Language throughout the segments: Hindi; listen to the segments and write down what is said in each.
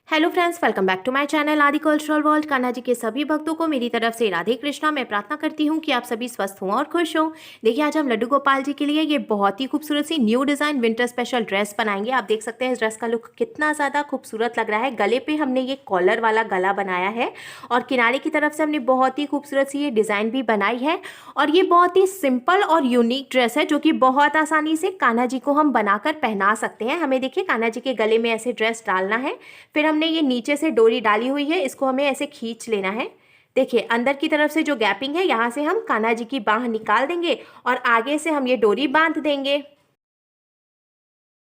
Hello friends, welcome back to my channel Aadi cultural world. Kanha ji के सभी भक्तों को मेरी तरफ से राधे कृष्णा। मैं प्रार्थना करती हूँ कि आप सभी स्वस्थ हों और खुश हों। देखिए, आज हम लड्डू गोपाल जी के लिए ये बहुत ही खूबसूरत सी new design winter special dress बनाएंगे। आप देख सकते हैं इस ड्रेस का लुक कितना ज़्यादा खूबसूरत लग रहा है। गले पे हमने ये कॉलर वाला गला बनाया है और किनारे की तरफ से हमने बहुत ही खूबसूरत सी ये डिज़ाइन भी बनाई है। और ये बहुत ही सिंपल और यूनिक ड्रेस है जो कि बहुत आसानी से कान्हा जी को हम बनाकर पहना सकते हैं। हमें देखिए कान्हा जी के गले में ऐसे ड्रेस डालना है, फिर हमने ये नीचे से डोरी डाली हुई है, इसको हमें ऐसे खींच लेना है। देखिए अंदर की तरफ से जो गैपिंग है यहाँ से हम कान्हा जी की बाह निकाल देंगे और आगे से हम ये डोरी बांध देंगे।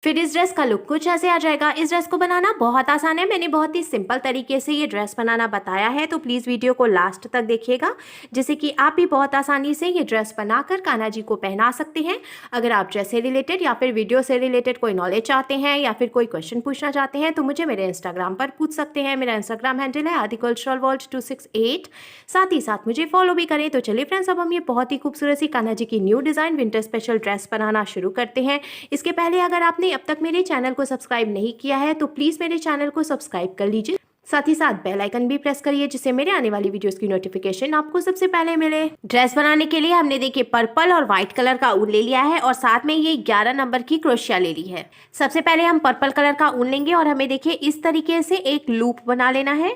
फिर इस ड्रेस का लुक कुछ ऐसे आ जाएगा। इस ड्रेस को बनाना बहुत आसान है। मैंने बहुत ही सिंपल तरीके से ये ड्रेस बनाना बताया है, तो प्लीज़ वीडियो को लास्ट तक देखिएगा, जिससे कि आप भी बहुत आसानी से ये ड्रेस बनाकर कान्हा जी को पहना सकते हैं। अगर आप ड्रेस से रिलेटेड या फिर वीडियो से रिलेटेड कोई नॉलेज चाहते हैं या फिर कोई क्वेश्चन पूछना चाहते हैं तो मुझे मेरे इंस्टाग्राम पर पूछ सकते हैं। मेरा इंस्टाग्राम हैंडल है आदि कल्चरल वर्ल्ड 268। साथ ही साथ मुझे फॉलो भी करें। तो चलिए फ्रेंड्स, अब हम ये बहुत ही खूबसूरत सी कान्हा जी की new design winter special dress बनाना शुरू करते हैं। इसके पहले अगर आपने अब तक मेरे चैनल को सब्सक्राइब नहीं किया है तो प्लीज़ मेरे चैनल को सब्सक्राइब कर लीजिए। साथ ही साथ बेल आइकन भी प्रेस करिए, जिससे मेरे आने वाली वीडियोस की नोटिफिकेशन आपको सबसे पहले मिले। ड्रेस बनाने के लिए हमने देखिए पर्पल और व्हाइट कलर का ऊन ले लिया है और साथ में ये 11 नंबर की क्रोशिया ले ली है। सबसे पहले हम पर्पल कलर का ऊन लेंगे और हमें देखिए इस तरीके से एक लूप बना लेना है।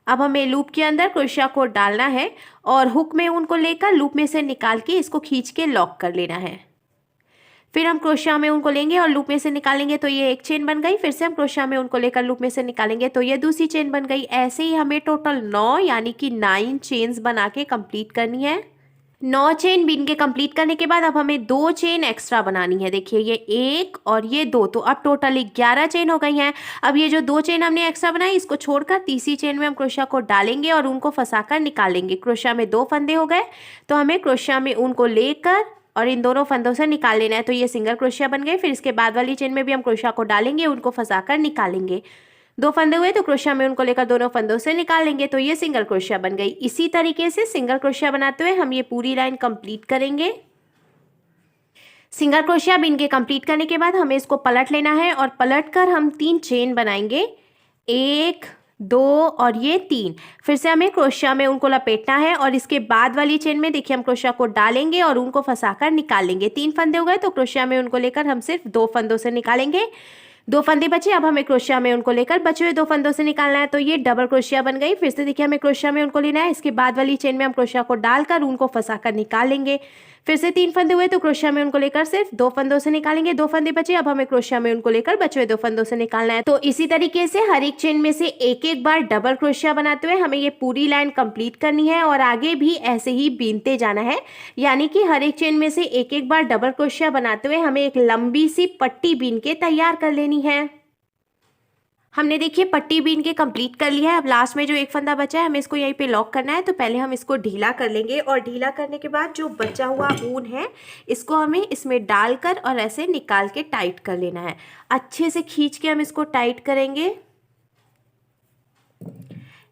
अब हमें लूप के अंदर क्रोशिया को डालना है और हुक में ऊन को लेकर लूप में से निकाल के इसको खींच के लॉक कर लेना है। फिर हम क्रोशिया में उनको लेंगे और लूप में से निकालेंगे तो ये एक चेन बन गई। फिर से हम क्रोशिया में उनको लेकर लूप में से निकालेंगे तो ये दूसरी चेन बन गई। ऐसे ही हमें टोटल 9 यानी कि 9 चेन्स बना के कंप्लीट करनी है। 9 चेन बीन के कंप्लीट करने के बाद अब हमें 2 चेन एक्स्ट्रा बनानी है। देखिए ये 1 और ये 2, तो अब टोटली 11 चेन हो गई हैं। अब ये जो 2 चेन हमने एक्स्ट्रा बनाई इसको छोड़कर तीसरी चेन में हम क्रोशिया को डालेंगे और उनको फंसाकर निकालेंगे। क्रोशिया में 2 फंदे हो गए, तो हमें क्रोशिया में उनको लेकर और इन दोनों फंदों से निकाल लेना है। तो ये सिंगल क्रोशिया बन गए। फिर इसके बाद वाली चेन में भी हम क्रोशिया को डालेंगे, उनको फंसाकर निकालेंगे। 2 फंदे हुए तो क्रोशिया में उनको लेकर दोनों फंदों से निकाल लेंगे, तो ये सिंगल क्रोशिया बन गई। इसी तरीके से सिंगल क्रोशिया बनाते हुए हम ये पूरी लाइन कंप्लीट करेंगे। सिंगल क्रोशिया बीन के कंप्लीट करने के बाद हमें इसको पलट लेना है और पलट कर हम 3 चेन बनाएंगे, 1 2 और ये 3। फिर से हमें क्रोशिया में उनको लपेटना है और इसके बाद वाली चेन में देखिए हम क्रोशिया को डालेंगे और उनको फंसाकर निकाल लेंगे। 3 फंदे हो गए तो क्रोशिया में उनको लेकर हम सिर्फ 2 फंदों से निकालेंगे। 2 फंदे बचे, अब हमें क्रोशिया में उनको लेकर बचे हुए 2 फंदों से निकालना है। तो ये डबल क्रोशिया बन गई। फिर से देखिए हमें क्रोशिया में उनको लेना है, इसके बाद वाली चेन में हम क्रोशिया को डालकर उनको फंसाकर निकाल लेंगे। फिर से 3 फंदे हुए तो क्रोशिया में उनको लेकर सिर्फ 2 फंदों से निकालेंगे। 2 फंदे बचे, अब हमें क्रोशिया में उनको लेकर बचे हुए 2 फंदों से निकालना है। तो इसी तरीके से हर एक चेन में से एक एक बार डबल क्रोशिया बनाते हुए हमें ये पूरी लाइन कंप्लीट करनी है और आगे भी ऐसे ही बीनते जाना है। यानी कि हर एक चेन में से एक एक बार डबल क्रोशिया बनाते हुए हमें एक लंबी सी पट्टी बीन के तैयार कर लेनी है। हमने देखिए पट्टी बीन के कंप्लीट कर लिया है। अब लास्ट में जो एक फंदा बचा है हमें इसको यहीं पे लॉक करना है। तो पहले हम इसको ढीला कर लेंगे और ढीला करने के बाद जो बचा हुआ ऊन है इसको हमें इसमें डालकर और ऐसे निकाल के टाइट कर लेना है। अच्छे से खींच के हम इसको टाइट करेंगे।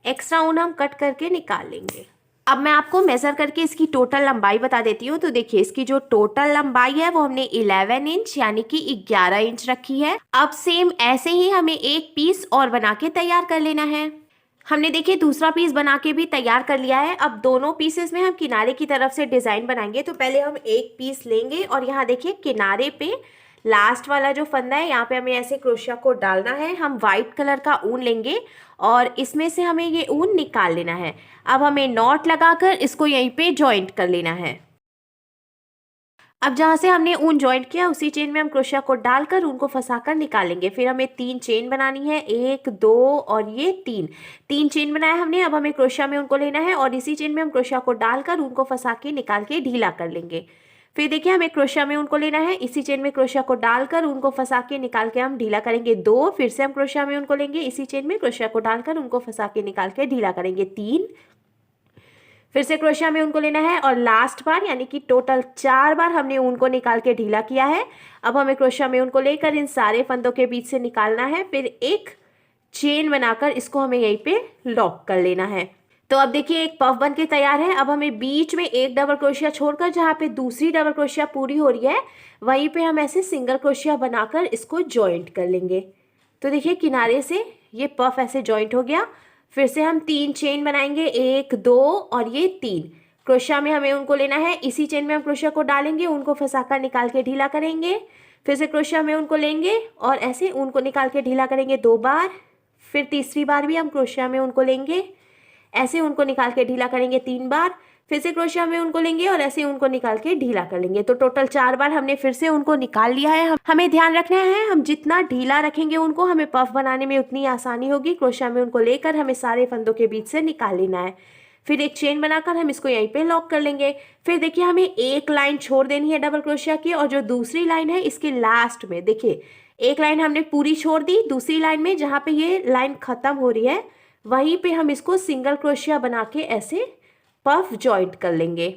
एक्स्ट्रा ऊन हम कट करके निकाल लेंगे। अब मैं आपको मेज़र करके इसकी टोटल लंबाई बता देती हूँ। तो देखिए इसकी जो टोटल लंबाई है वो हमने 11 इंच यानी कि 11 इंच रखी है। अब सेम ऐसे ही हमें एक पीस और बना के तैयार कर लेना है। हमने देखिए दूसरा पीस बना के भी तैयार कर लिया है। अब दोनों पीसेस में हम किनारे की तरफ से डिज़ाइन बनाएंगे। तो पहले हम एक पीस लेंगे और यहाँ देखिए किनारे पे लास्ट वाला जो फंदा है यहाँ पे हमें ऐसे क्रोशिया को डालना है। हम वाइट कलर का ऊन लेंगे और इसमें से हमें ये ऊन निकाल लेना है। अब हमें नॉट लगाकर इसको यहीं पे जॉइंट कर लेना है। अब जहाँ से हमने ऊन जॉइंट किया उसी चेन में हम क्रोशिया को डालकर उनको फंसाकर निकालेंगे। फिर हमें 3 चेन बनानी है, 1 2 और ये 3 चेन बनाया हमने। अब हमें क्रोशिया में उनको लेना है और इसी चेन में हम क्रोशिया को डालकर उनको फंसा के निकाल के ढीला कर लेंगे। फिर देखिए हमें क्रोशिया में उनको लेना है, इसी चेन में क्रोशिया को डालकर उनको फंसा के निकाल के हम ढीला करेंगे 2। फिर से हम क्रोशिया में उनको लेंगे, इसी चेन में क्रोशिया को डालकर उनको फंसा के निकाल के ढीला करेंगे 3। फिर से क्रोशिया में उनको लेना है और लास्ट बार यानी कि टोटल 4 बार हमने ऊन को निकाल के ढीला किया है। अब हमें क्रोशिया में उनको लेकर इन सारे फंदों के बीच से निकालना है। फिर एक चेन बनाकर इसको हमें यहीं पे लॉक कर लेना है। तो अब देखिए एक पफ बन के तैयार है। अब हमें बीच में एक डबल क्रोशिया छोड़कर जहाँ पे दूसरी डबल क्रोशिया पूरी हो रही है वहीं पे हम ऐसे सिंगल क्रोशिया बनाकर इसको जॉइंट कर लेंगे। तो देखिए किनारे से ये पफ ऐसे जॉइंट हो गया। फिर से हम 3 चेन बनाएंगे, 1 2 और ये 3 क्रोशिया में हमें उनको लेना है। इसी चेन में हम क्रोशिया को डालेंगे, उनको फंसाकर निकाल के ढीला करेंगे। फिर से क्रोशिया में उनको लेंगे और ऐसे उनको निकाल के ढीला करेंगे 2 बार। फिर तीसरी बार भी हम क्रोशिया में उनको लेंगे, ऐसे उनको निकाल के ढीला करेंगे 3 बार। फिर से क्रोशिया में उनको लेंगे और ऐसे उनको निकाल के ढीला कर लेंगे। तो टोटल 4 बार हमने फिर से उनको निकाल लिया है। हमें ध्यान रखना है, हम जितना ढीला रखेंगे उनको, हमें पफ बनाने में उतनी आसानी होगी। क्रोशिया में उनको लेकर हमें सारे फंदों के बीच से निकाल लेना है। फिर एक चेन बनाकर हम इसको यहीं पे लॉक कर लेंगे। फिर देखिए हमें एक लाइन छोड़ देनी है डबल क्रोशिया की, और जो दूसरी लाइन है इसके लास्ट में देखिए एक लाइन हमने पूरी छोड़ दी। दूसरी लाइन में जहाँ पे ये लाइन खत्म हो रही है वहीं पे हम इसको सिंगल क्रोशिया बना के ऐसे पफ जॉइंट कर लेंगे।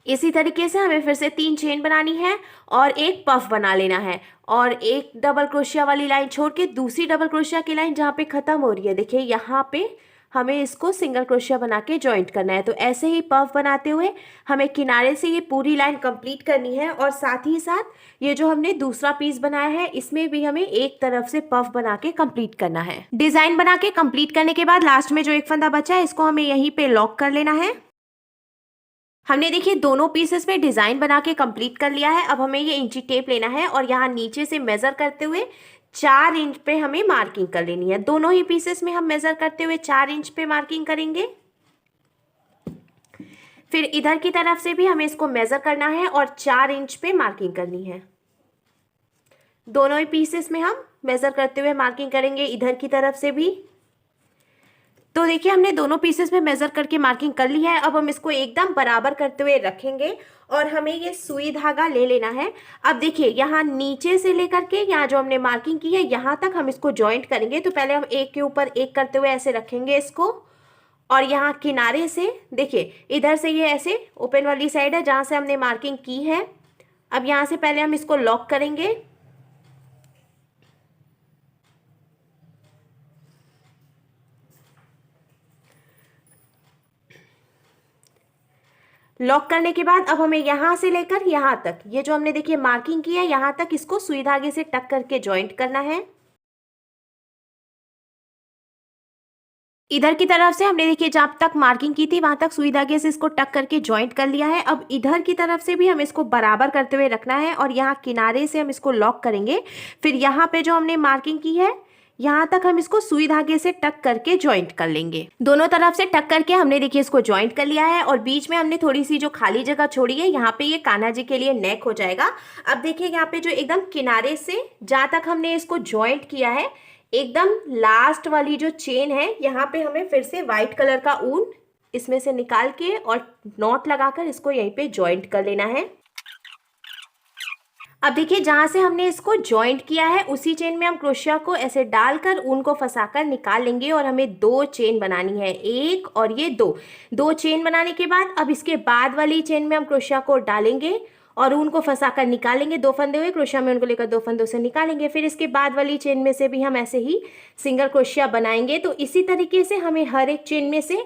इसी तरीके से हमें फिर से 3 चेन बनानी है और एक पफ बना लेना है, और एक डबल क्रोशिया वाली लाइन छोड़ के दूसरी डबल क्रोशिया की लाइन जहाँ पे ख़त्म हो रही है देखिए यहाँ पे हमें इसको सिंगल क्रोशिया बना के जॉइंट करना है। तो ऐसे ही पफ बनाते हुए हमें किनारे से ये पूरी लाइन कंप्लीट करनी है, और साथ ही साथ ये जो हमने दूसरा पीस बनाया है इसमें भी हमें एक तरफ से पफ बना के कंप्लीट करना है। डिजाइन बना के कंप्लीट करने के बाद लास्ट में जो एक फंदा बचा है इसको हमें यहीं पे लॉक कर लेना है। हमने देखिए दोनों पीसेस में डिजाइन बना के कंप्लीट कर लिया है। अब हमें ये इंची टेप लेना है और यहाँ नीचे से मेजर करते हुए 4 इंच पे हमें मार्किंग कर लेनी है। दोनों ही पीसेस में हम मेजर करते हुए 4 इंच पे मार्किंग करेंगे। फिर इधर की तरफ से भी हमें इसको मेजर करना है और 4 इंच पे मार्किंग करनी है। दोनों ही पीसेस में हम मेजर करते हुए मार्किंग करेंगे, इधर की तरफ से भी। तो देखिए हमने दोनों पीसेस में मेजर करके मार्किंग कर ली है। अब हम इसको एकदम बराबर करते हुए रखेंगे और हमें ये सुई धागा ले लेना है। अब देखिए यहाँ नीचे से लेकर के यहाँ जो हमने मार्किंग की है यहाँ तक हम इसको जॉइंट करेंगे। तो पहले हम एक के ऊपर एक करते हुए ऐसे रखेंगे इसको, और यहाँ किनारे से देखिए इधर से ये ऐसे ओपन वाली साइड है जहाँ से हमने मार्किंग की है। अब यहाँ से पहले हम इसको लॉक करेंगे। लॉक करने के बाद अब हमें यहाँ से लेकर यहाँ तक ये जो हमने देखिए मार्किंग की है यहाँ तक इसको सुई धागे से टक करके जॉइंट करना है। इधर की तरफ से हमने देखिए जहाँ तक मार्किंग की थी वहां तक सुई धागे से इसको टक करके जॉइंट कर लिया है। अब इधर की तरफ से भी हम इसको बराबर करते हुए रखना है और यहाँ किनारे से हम इसको लॉक करेंगे। फिर यहाँ पे जो हमने मार्किंग की है यहाँ तक हम इसको सुई धागे से टक करके जॉइंट कर लेंगे। दोनों तरफ से टक करके हमने देखिए इसको जॉइंट कर लिया है, और बीच में हमने थोड़ी सी जो खाली जगह छोड़ी है यहाँ पे ये कान्हा जी के लिए नेक हो जाएगा। अब देखिए यहाँ पे जो एकदम किनारे से जहाँ तक हमने इसको जॉइंट किया है एकदम लास्ट वाली जो चेन है यहाँ पे हमें फिर से व्हाइट कलर का ऊन इसमें से निकाल के और नॉट लगाकर इसको यहीं पे जॉइंट कर लेना है। अब देखिए जहाँ से हमने इसको जॉइंट किया है उसी चेन में हम क्रोशिया को ऐसे डालकर ऊन को फंसाकर निकाल लेंगे, और हमें 2 चेन बनानी है, एक और ये 2 चेन बनाने के बाद अब इसके बाद वाली चेन में हम क्रोशिया को डालेंगे और ऊन को फंसाकर निकालेंगे। 2 फंदे हुए, क्रोशिया में उनको लेकर 2 फंदों से निकालेंगे। फिर इसके बाद वाली चेन में से भी हम ऐसे ही सिंगल क्रोशिया बनाएंगे। तो इसी तरीके से हमें हर एक चेन में से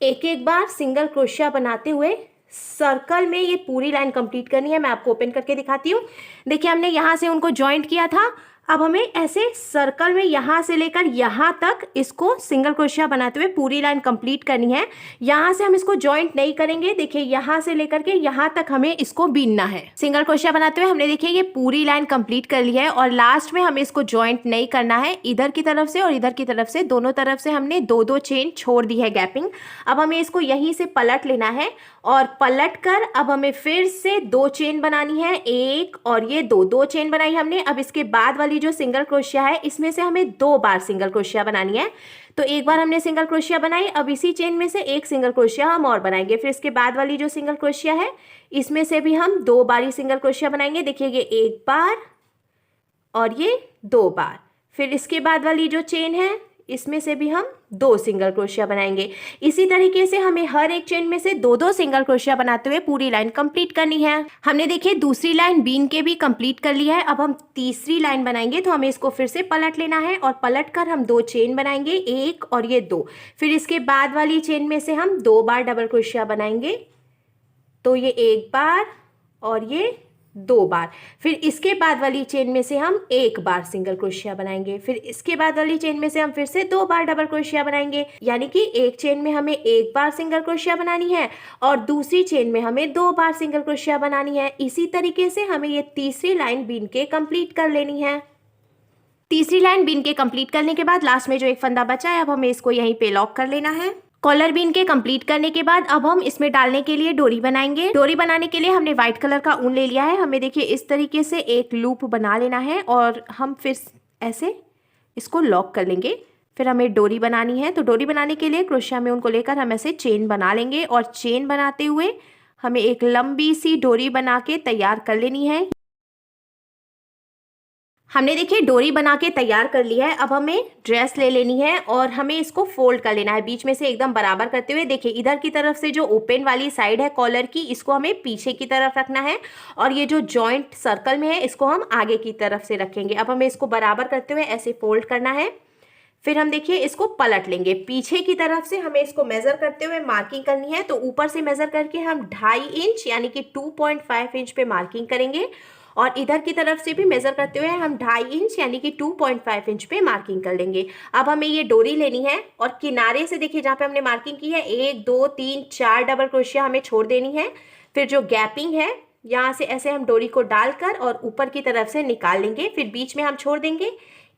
एक एक बार सिंगल क्रोशिया बनाते हुए सर्कल में ये पूरी लाइन कंप्लीट करनी है। मैं आपको ओपन करके दिखाती हूँ। देखिए हमने यहाँ से उनको जॉइंट किया था, अब हमें ऐसे सर्कल में यहाँ से लेकर यहाँ तक इसको सिंगल क्रोशिया बनाते हुए पूरी लाइन कंप्लीट करनी है। यहाँ से हम इसको जॉइंट नहीं करेंगे, देखिए यहाँ से लेकर के यहाँ तक हमें इसको बीनना है। सिंगल क्रोशिया बनाते हुए हमने देखिए ये पूरी लाइन कंप्लीट कर ली है, और लास्ट में हमें इसको जॉइंट नहीं करना है। इधर की तरफ से और इधर की तरफ से दोनों तरफ से हमने 2-2 चेन छोड़ दी है गैपिंग। अब हमें इसको यहीं से पलट लेना है, और पलट कर अब हमें फिर से 2 चेन बनानी है, एक और ये 2 चेन बनाई हमने। अब इसके बाद वाली जो सिंगल क्रोशिया है इसमें से हमें 2 बार सिंगल क्रोशिया बनानी है। तो एक बार हमने सिंगल क्रोशिया बनाई, अब इसी चेन में से एक सिंगल क्रोशिया हम और बनाएंगे। फिर इसके बाद वाली जो सिंगल क्रोशिया है इसमें से भी हम 2 बार ही सिंगल क्रोशिया बनाएंगे। देखिए ये 1 बार और ये 2 बार। फिर इसके बाद वाली जो चेन है इसमें से भी हम 2 सिंगल क्रोशिया बनाएंगे। इसी तरीके से हमें हर एक चेन में से 2-2 सिंगल क्रोशिया बनाते हुए पूरी लाइन कंप्लीट करनी है। हमने देखिए दूसरी लाइन बीन के भी कंप्लीट कर लिया है। अब हम तीसरी लाइन बनाएंगे, तो हमें इसको फिर से पलट लेना है, और पलट कर हम 2 चेन बनाएंगे, एक और ये 2। फिर इसके बाद वाली चेन में से हम 2 बार डबल क्रोशिया बनाएंगे। तो ये 1 बार और ये 2 बार, फिर इसके बाद वाली चेन में से हम 1 बार सिंगल क्रोशिया बनाएंगे, फिर इसके बाद वाली चेन में से हम फिर से 2 बार डबल क्रोशिया बनाएंगे, यानी कि एक चेन में हमें 1 बार सिंगल क्रोशिया बनानी है और दूसरी चेन में हमें 2 बार सिंगल क्रोशिया बनानी है। इसी तरीके से हमें ये तीसरी लाइन बीन के कंप्लीट कर लेनी है। तीसरी लाइन बीन के कंप्लीट करने के बाद लास्ट में जो एक फंदा बचा है, अब हमें इसको यहीं पे लॉक कर लेना है। कॉलर बीन के कंप्लीट करने के बाद अब हम इसमें डालने के लिए डोरी बनाएंगे। डोरी बनाने के लिए हमने व्हाइट कलर का ऊन ले लिया है। हमें देखिए इस तरीके से एक लूप बना लेना है और हम फिर ऐसे इसको लॉक कर लेंगे। फिर हमें डोरी बनानी है, तो डोरी बनाने के लिए क्रोशिया में ऊन को लेकर हम ऐसे चेन बना लेंगे और चेन बनाते हुए हमें एक लंबी सी डोरी बना के तैयार कर लेनी है। हमने देखिए डोरी बना के तैयार कर लिया है। अब हमें ड्रेस ले लेनी है और हमें इसको फोल्ड कर लेना है बीच में से एकदम बराबर करते हुए। देखिए इधर की तरफ से जो ओपन वाली साइड है कॉलर की, इसको हमें पीछे की तरफ रखना है और ये जो जॉइंट सर्कल में है इसको हम आगे की तरफ से रखेंगे। अब हमें इसको बराबर करते हुए ऐसे फोल्ड करना है। फिर हम देखिए इसको पलट लेंगे। पीछे की तरफ से हमें इसको मेजर करते हुए मार्किंग करनी है, तो ऊपर से मेजर करके हम 2.5 इंच यानी कि 2.5 इंच पे मार्किंग करेंगे और इधर की तरफ से भी मेजर करते हुए हम 2.5 इंच यानी कि 2.5 इंच पे मार्किंग कर लेंगे। अब हमें ये डोरी लेनी है और किनारे से देखिए जहाँ पे हमने मार्किंग की है 1 2 3 4 डबल क्रोशिया हमें छोड़ देनी है। फिर जो गैपिंग है यहाँ से ऐसे हम डोरी को डालकर और ऊपर की तरफ से निकाल लेंगे, फिर बीच में हम छोड़ देंगे।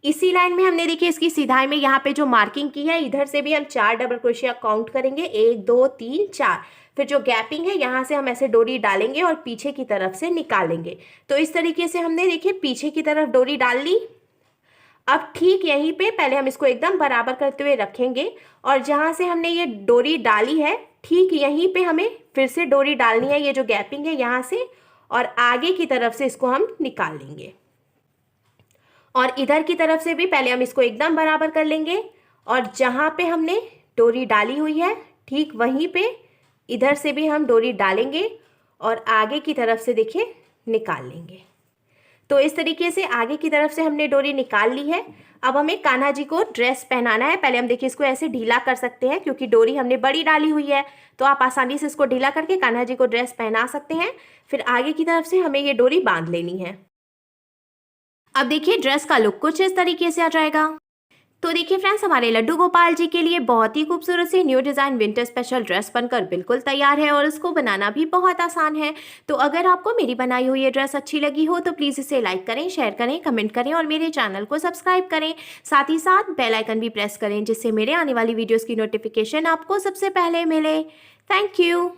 इसी लाइन में हमने देखिए इसकी सिधाई में यहाँ पे जो मार्किंग की है इधर से भी हम 4 डबल क्रोशिया काउंट करेंगे, 1 2 3 4। फिर जो गैपिंग है यहाँ से हम ऐसे डोरी डालेंगे और पीछे की तरफ से निकालेंगे। तो इस तरीके से हमने देखिए पीछे की तरफ डोरी डाल ली। अब ठीक यहीं पे पहले हम इसको एकदम बराबर करते हुए रखेंगे और जहाँ से हमने ये डोरी डाली है ठीक यहीं पे हमें फिर से डोरी डालनी है, ये जो गैपिंग है यहाँ से, और आगे की तरफ से इसको हम निकाल लेंगे। और इधर की तरफ से भी पहले हम इसको एकदम बराबर कर लेंगे और जहाँ पे हमने डोरी डाली हुई है ठीक वहीं पे इधर से भी हम डोरी डालेंगे और आगे की तरफ से देखिए निकाल लेंगे। तो इस तरीके से आगे की तरफ से हमने डोरी निकाल ली है। अब हमें कान्हा जी को ड्रेस पहनाना है। पहले हम देखिए इसको ऐसे ढीला कर सकते हैं क्योंकि डोरी हमने बड़ी डाली हुई है, तो आप आसानी से इसको ढीला करके कान्हा जी को ड्रेस पहना सकते हैं। फिर आगे की तरफ से हमें ये डोरी बांध लेनी है। अब देखिए ड्रेस का लुक कुछ इस तरीके से आ जाएगा। तो देखिए फ्रेंड्स, हमारे लड्डू गोपाल जी के लिए बहुत ही खूबसूरत सी new design winter special dress बनकर बिल्कुल तैयार है और इसको बनाना भी बहुत आसान है। तो अगर आपको मेरी बनाई हुई ये ड्रेस अच्छी लगी हो तो प्लीज़ इसे लाइक करें, शेयर करें, कमेंट करें और मेरे चैनल को सब्सक्राइब करें। साथ ही साथ बेल आइकन भी प्रेस करें जिससे मेरे आने वाली वीडियोज़ की नोटिफिकेशन आपको सबसे पहले मिले। Thank you.